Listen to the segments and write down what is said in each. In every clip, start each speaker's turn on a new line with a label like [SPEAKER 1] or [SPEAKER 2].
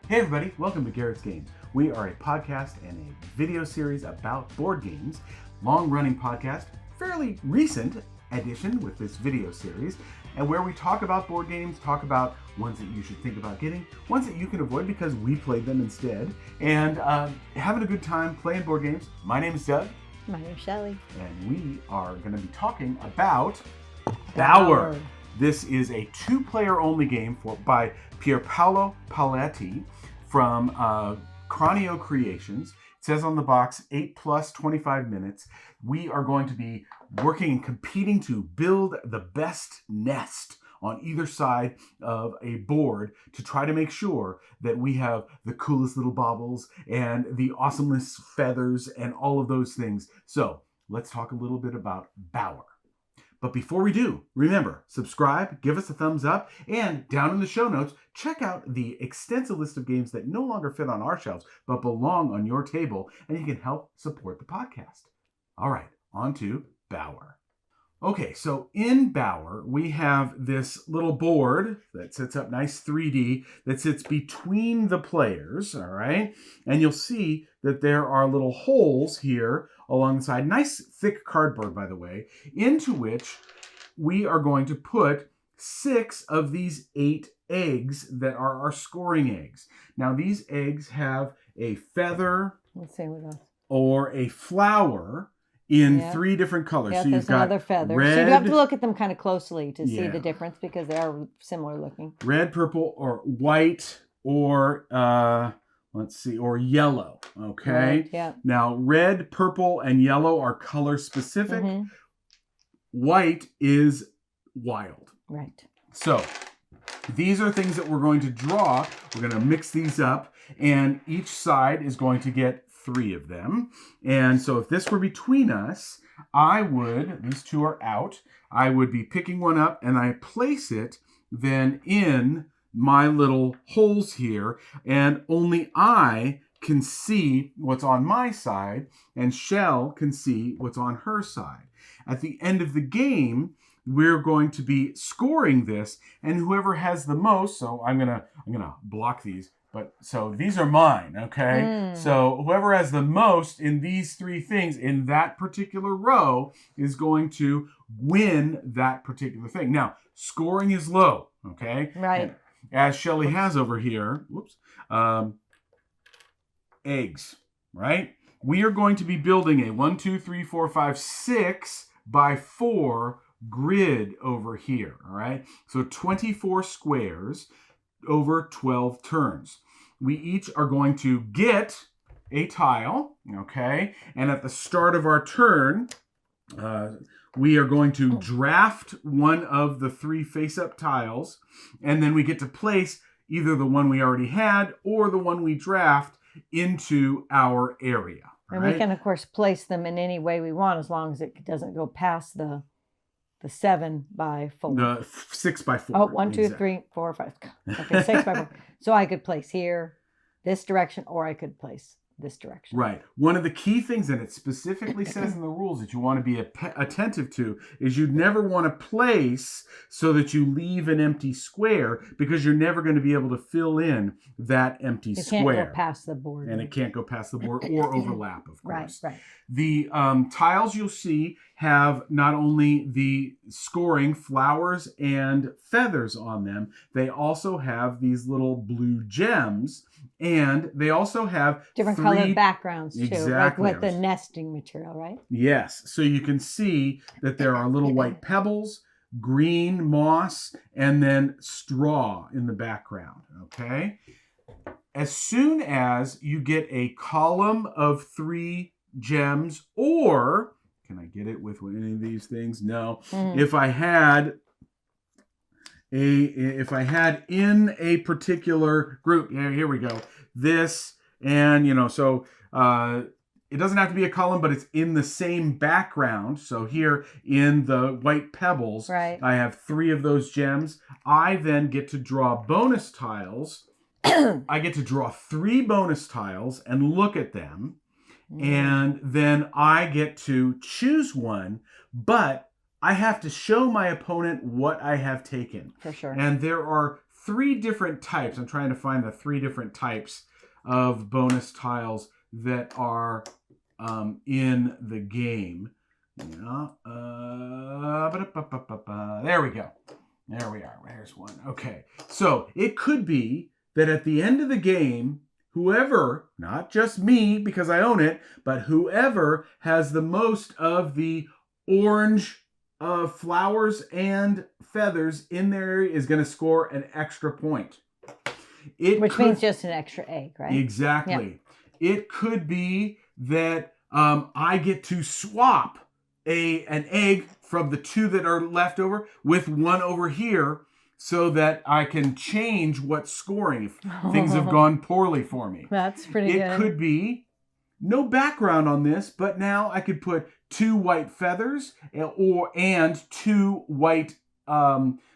[SPEAKER 1] Hey everybody, welcome to Garrett's Games. We are a podcast and a video series about board games. Long-running podcast, fairly recent addition with this video series, and where we talk about board games, talk about ones that you should think about getting, ones that you can avoid because we played them instead, and having a good time playing board games. My name is Doug.
[SPEAKER 2] My name's Shelley.
[SPEAKER 1] And we are going to be talking about Bower. This is a two-player only game by Pierpaolo Paoletti from Cranio Creations. It says on the box 8 plus 25 minutes. We are going to be working and competing to build the best nest on either side of a board to try to make sure that we have the coolest little baubles and the awesomest feathers and all of those things. So let's talk a little bit about Bower. But before we do, remember, subscribe, give us a thumbs up, and down in the show notes, check out the extensive list of games that no longer fit on our shelves, but belong on your table, and you can help support the podcast. All right, on to Bower. Okay, so in Bower, we have this little board that sits up nice 3D that sits between the players, all right? And you'll see that there are little holes here along the side, nice thick cardboard, by the way, into which we are going to put 6 of these 8 eggs that are our scoring eggs. Now, these eggs have a feather or a flower in 3 different colors.
[SPEAKER 2] Yeah,
[SPEAKER 1] so
[SPEAKER 2] there's another feather.
[SPEAKER 1] Red,
[SPEAKER 2] so you have to look at them kind of closely to see the difference because they are similar looking.
[SPEAKER 1] Red, purple, or white, or or yellow. Okay.
[SPEAKER 2] Right, yeah.
[SPEAKER 1] Now, red, purple, and yellow are color specific. Mm-hmm. White is wild.
[SPEAKER 2] Right.
[SPEAKER 1] So these are things that we're going to draw. We're going to mix these up, and each side is going to get 3 of them. And so if this were between us, these 2 are out, I would be picking one up and I place it then in my little holes here, and only I can see what's on my side and Shell can see what's on her side. At the end of the game, we're going to be scoring this, and whoever has the most, so I'm gonna block these. But so these are mine, okay? So whoever has the most in these 3 things in that particular row is going to win that particular thing. Now, scoring is low, okay?
[SPEAKER 2] Right.
[SPEAKER 1] And as Shelley has over here, eggs, right? We are going to be building a 1, 2, 3, 4, 5, 6 by 4 grid over here, all right? So 24 squares over 12 turns. We each are going to get a tile, okay? And at the start of our turn, we are going to draft one of the 3 face-up tiles, and then we get to place either the one we already had or the one we draft into our area.
[SPEAKER 2] And we can, of course, place them in any way we want as long as it doesn't go past the 7 by 4.
[SPEAKER 1] The 6 by 4.
[SPEAKER 2] Oh, 1, 2, 3, 4, 5. Okay, 6 by 4. So I could place here, this direction, or I could place this direction.
[SPEAKER 1] Right. One of the key things, and it specifically says in the rules that you want to be attentive to, is you never want to place so that you leave an empty square, because you're never going to be able to fill in that empty square.
[SPEAKER 2] It can't go past the board.
[SPEAKER 1] And it can't go past the board or overlap, of course.
[SPEAKER 2] Right.
[SPEAKER 1] The tiles you'll see have not only the scoring flowers and feathers on them, they also have these little blue gems, and they also have
[SPEAKER 2] different colored backgrounds too,
[SPEAKER 1] exactly,
[SPEAKER 2] like with the nesting material, right?
[SPEAKER 1] Yes. So you can see that there are little white pebbles, green moss, and then straw in the background, okay? As soon as you get a column of 3 gems, or can I get it with any of these things? No. If I had in a particular group, here we go. This, and so it doesn't have to be a column, but it's in the same background. So here in the white pebbles,
[SPEAKER 2] right,
[SPEAKER 1] I have 3 of those gems. I then get to draw bonus tiles. I get to draw 3 bonus tiles and look at them. And then I get to choose one, but I have to show my opponent what I have taken.
[SPEAKER 2] For sure.
[SPEAKER 1] And there are 3 different types. I'm trying to find the 3 different types of bonus tiles that are in the game. Yeah. There we go. There we are. There's one. Okay. So it could be that at the end of the game, whoever, not just me because I own it, but whoever has the most of the orange flowers and feathers in there is going to score an extra point.
[SPEAKER 2] Which means just an extra egg, right?
[SPEAKER 1] Exactly. Yeah. It could be that I get to swap an egg from the 2 that are left over with one over here so that I can change what's scoring if things have gone poorly for me.
[SPEAKER 2] That's pretty good.
[SPEAKER 1] It could be no background on this, but now I could put 2 white feathers and 2 white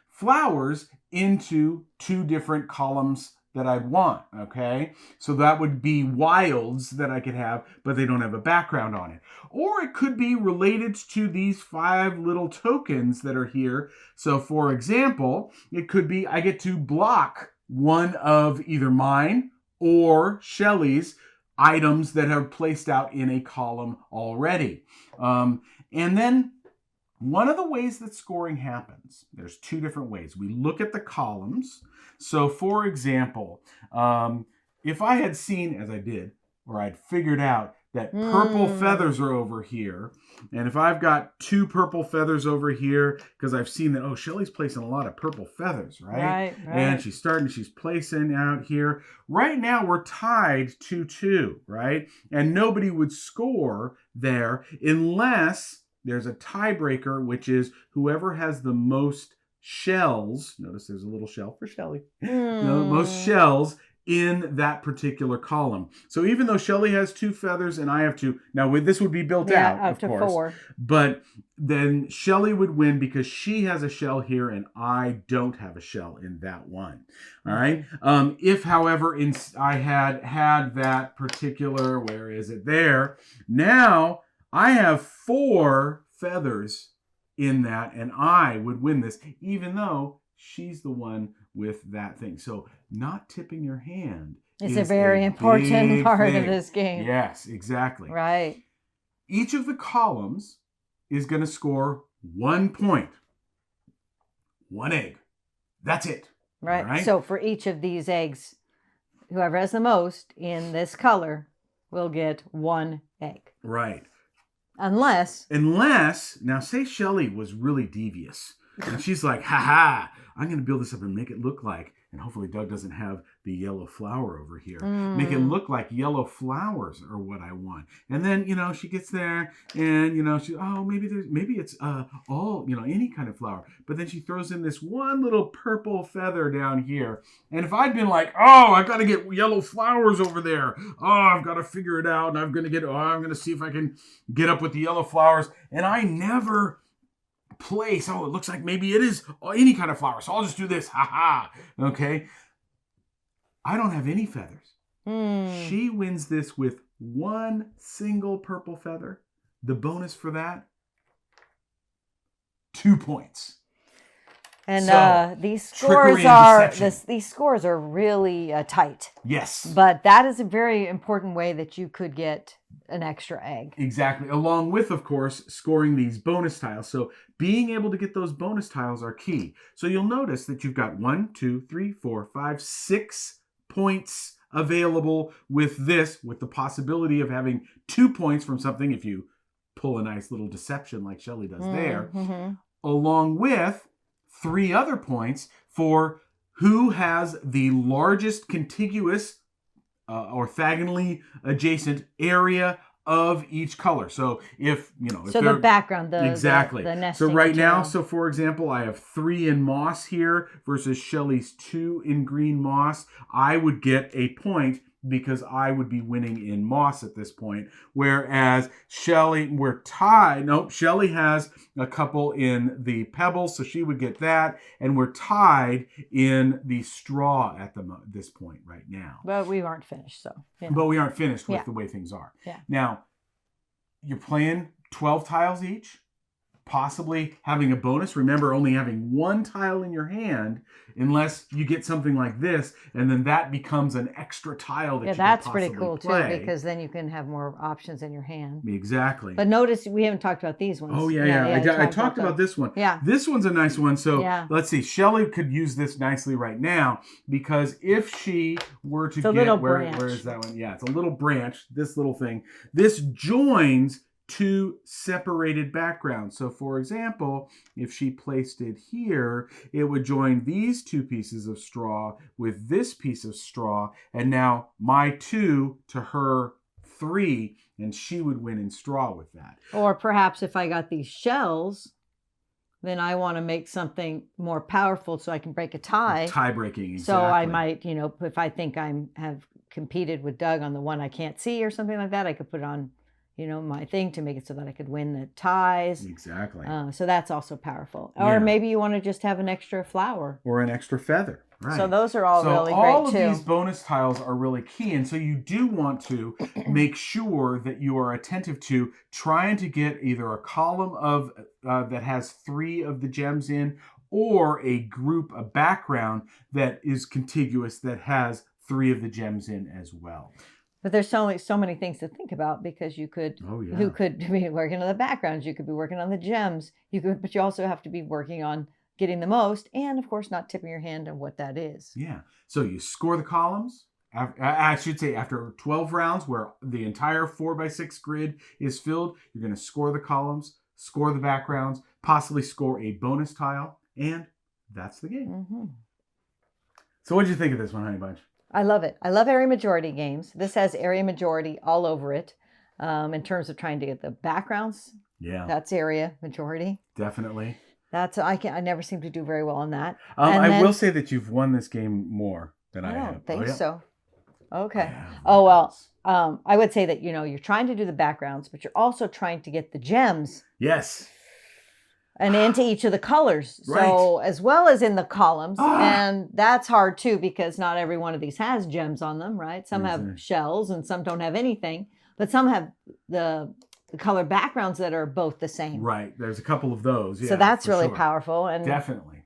[SPEAKER 1] flowers into 2 different columns that I'd want, okay? So that would be wilds that I could have, but they don't have a background on it. Or it could be related to these 5 little tokens that are here. So for example, it could be I get to block one of either mine or Shelley's items that are placed out in a column already. And then one of the ways that scoring happens, there's 2 different ways. We look at the columns. So for example, if I had seen, as I did, or I'd figured out that purple feathers are over here, and if I've got 2 purple feathers over here, because I've seen that, oh, Shelley's placing a lot of purple feathers, right? And she's placing out here. Right now, we're tied 2-2, right? And nobody would score there unless there's a tiebreaker, which is whoever has the most shells. Notice there's a little shell for Shelley. The most shells in that particular column. So even though Shelley has 2 feathers and I have 2, now this would be built out,
[SPEAKER 2] up
[SPEAKER 1] of
[SPEAKER 2] to
[SPEAKER 1] course.
[SPEAKER 2] 4.
[SPEAKER 1] But then Shelley would win because she has a shell here and I don't have a shell in that one. All right. If, however, I had that particular, where is it there? Now I have 4 feathers in that, and I would win this, even though she's the one with that thing. So not tipping your hand
[SPEAKER 2] is a very important part of this game.
[SPEAKER 1] Yes, exactly.
[SPEAKER 2] Right.
[SPEAKER 1] Each of the columns is going to score 1 point. 1 egg. That's it.
[SPEAKER 2] Right. So for each of these eggs, whoever has the most in this color will get 1 egg.
[SPEAKER 1] Right.
[SPEAKER 2] Unless,
[SPEAKER 1] now say Shelley was really devious. And she's like, I'm going to build this up and make it look like, and hopefully Doug doesn't have the yellow flower over here. Make it look like yellow flowers are what I want. And then, she gets there and, maybe it's all, any kind of flower. But then she throws in this one little purple feather down here. And if I'd been like, I've got to get yellow flowers over there. I've got to figure it out. And I'm going to see if I can get up with the yellow flowers. And I never place, it looks like maybe it is any kind of flower, so I'll just do this. Okay, I don't have any feathers. She wins this with 1 single purple feather. The bonus for that, 2 points.
[SPEAKER 2] And these scores are really tight.
[SPEAKER 1] Yes.
[SPEAKER 2] But that is a very important way that you could get an extra egg.
[SPEAKER 1] Exactly. Along with, of course, scoring these bonus tiles. So being able to get those bonus tiles are key. So you'll notice that you've got 1, 2, 3, 4, 5, 6 points available with this, with the possibility of having 2 points from something if you pull a nice little deception like Shelley does there, along with 3 other points for who has the largest contiguous orthogonally adjacent area of each color. So if
[SPEAKER 2] the background,
[SPEAKER 1] exactly.
[SPEAKER 2] the nesting.
[SPEAKER 1] So right now, for example, I have 3 in moss here versus Shelley's 2 in green moss. I would get a point because I would be winning in moss at this point. Whereas Shelley, we're tied. Nope, Shelley has a couple in the pebbles, so she would get that. And we're tied in the straw at this point right now.
[SPEAKER 2] But we aren't finished, so.
[SPEAKER 1] But we aren't finished with the way things are.
[SPEAKER 2] Yeah.
[SPEAKER 1] Now, you're playing 12 tiles each. possibly having a bonus. Remember, only having one tile in your hand, unless you get something like this, and then that becomes an extra tile that you
[SPEAKER 2] that's
[SPEAKER 1] can
[SPEAKER 2] pretty
[SPEAKER 1] possibly
[SPEAKER 2] cool
[SPEAKER 1] play.
[SPEAKER 2] too, because then you can have more options in your hand.
[SPEAKER 1] Exactly.
[SPEAKER 2] But notice we haven't talked about these ones.
[SPEAKER 1] Oh, I talked about this one.
[SPEAKER 2] Yeah.
[SPEAKER 1] This one's a nice one. So let's see. Shelley could use this nicely right now, because if she were to get... Where is that one? Yeah, it's a little branch, this little thing. This joins two separated backgrounds. So for example, if she placed it here, it would join these two pieces of straw with this piece of straw, and now my 2 to her 3, and she would win in straw with that.
[SPEAKER 2] Or perhaps if I got these shells, then I want to make something more powerful so I can break a tie.
[SPEAKER 1] Tie breaking, exactly.
[SPEAKER 2] So I might, if I think have competed with Doug on the one I can't see or something like that, I could put it on, my thing to make it so that I could win the ties.
[SPEAKER 1] Exactly.
[SPEAKER 2] So that's also powerful. Or maybe you want to just have an extra flower.
[SPEAKER 1] Or an extra feather. Right.
[SPEAKER 2] So those are all really great too.
[SPEAKER 1] All of these bonus tiles are really key. And so you do want to make sure that you are attentive to trying to get either a column of that has 3 of the gems in, or a background that is contiguous that has 3 of the gems in as well.
[SPEAKER 2] But there's so many things to think about, because you could be working on the backgrounds, you could be working on the gems, but you also have to be working on getting the most, and of course not tipping your hand on what that is.
[SPEAKER 1] Yeah. So you score the columns. I should say after 12 rounds, where the entire 4x6 grid is filled, you're going to score the columns, score the backgrounds, possibly score a bonus tile, and that's the game.
[SPEAKER 2] Mm-hmm.
[SPEAKER 1] So what did you think of this one, Honey Bunch?
[SPEAKER 2] I love it. I love area majority games. This has area majority all over it. In terms of trying to get the backgrounds.
[SPEAKER 1] Yeah.
[SPEAKER 2] That's area majority.
[SPEAKER 1] Definitely.
[SPEAKER 2] I never seem to do very well on that.
[SPEAKER 1] I will say that you've won this game more than I have.
[SPEAKER 2] I don't think so. Okay. I would say that, you're trying to do the backgrounds, but you're also trying to get the gems.
[SPEAKER 1] Yes.
[SPEAKER 2] And into each of the colors.
[SPEAKER 1] Right.
[SPEAKER 2] So as well as in the columns. And that's hard too, because not every one of these has gems on them, right? Some have shells and some don't have anything, but some have the color backgrounds that are both the same.
[SPEAKER 1] Right. There's a couple of those. Yeah,
[SPEAKER 2] so that's really powerful. And
[SPEAKER 1] definitely.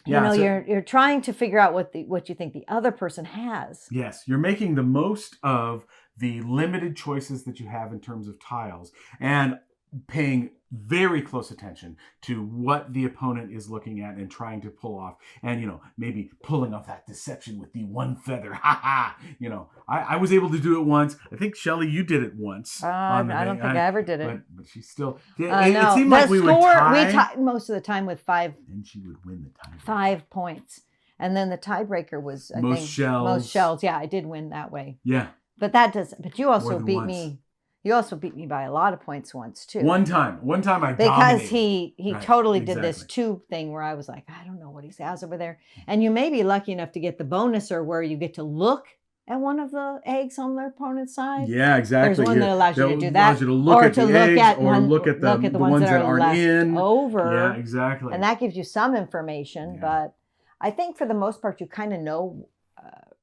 [SPEAKER 2] Yeah, you're trying to figure out what you think the other person has.
[SPEAKER 1] Yes, you're making the most of the limited choices that you have in terms of tiles, and paying very close attention to what the opponent is looking at and trying to pull off, and maybe pulling off that deception with the one feather. I was able to do it once. I think Shelley, you did it once.
[SPEAKER 2] I don't think I ever did it,
[SPEAKER 1] but she still.
[SPEAKER 2] No.
[SPEAKER 1] It seemed like we would tie.
[SPEAKER 2] We tied most of the time with 5.
[SPEAKER 1] And she would win the tie.
[SPEAKER 2] 5 points, and then the tiebreaker was
[SPEAKER 1] most shells.
[SPEAKER 2] Most shells. Yeah, I did win that way.
[SPEAKER 1] Yeah,
[SPEAKER 2] but that doesn't. But you also beat me. You also beat me by a lot of points once too. One time I dominated. Because he totally did this tube thing where I was like, I don't know what he has over there. And you may be lucky enough to get the bonuser where you get to look at one of the eggs on their opponent's side.
[SPEAKER 1] Yeah, exactly.
[SPEAKER 2] There's one that allows you to do that.
[SPEAKER 1] Allows you to look at the eggs, or look at the ones that aren't
[SPEAKER 2] left
[SPEAKER 1] in.
[SPEAKER 2] Over.
[SPEAKER 1] Yeah, exactly.
[SPEAKER 2] And that gives you some information, but I think for the most part you kind of know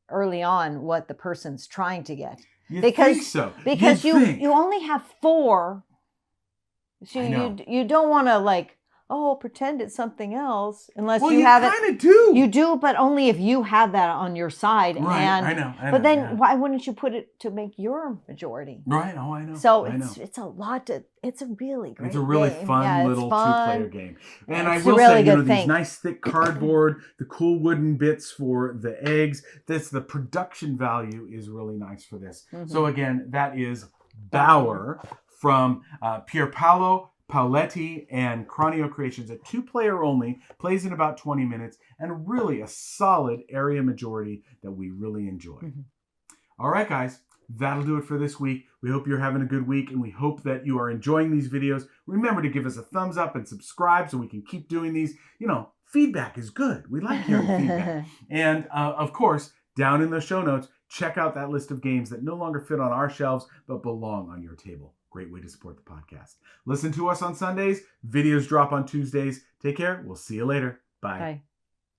[SPEAKER 2] early on what the person's trying to get.
[SPEAKER 1] Think so.
[SPEAKER 2] Because you only have 4. So you don't want to pretend it's something else unless you have it.
[SPEAKER 1] Kind of do.
[SPEAKER 2] You do, but only if you have that on your side.
[SPEAKER 1] Right. I know.
[SPEAKER 2] But then why wouldn't you put it to make your majority?
[SPEAKER 1] Right. Oh, I know.
[SPEAKER 2] So it's a lot to. It's a really great.
[SPEAKER 1] It's a really
[SPEAKER 2] game.
[SPEAKER 1] fun little 2-player game. And I will say, these nice thick cardboard, the cool wooden bits for the eggs. The production value is really nice for this. Mm-hmm. So again, that is Bower from Pierpaolo Paoletti and Cranio Creations. A 2-player only, plays in about 20 minutes, and really a solid area majority that we really enjoy. Mm-hmm. All right, guys. That'll do it for this week. We hope you're having a good week, and we hope that you are enjoying these videos. Remember to give us a thumbs up and subscribe so we can keep doing these. Feedback is good. We like hearing feedback. And, of course, down in the show notes, check out that list of games that no longer fit on our shelves but belong on your table. Great way to support the podcast. Listen to us on Sundays. Videos drop on Tuesdays. Take care. We'll see you later. Bye.
[SPEAKER 2] Bye.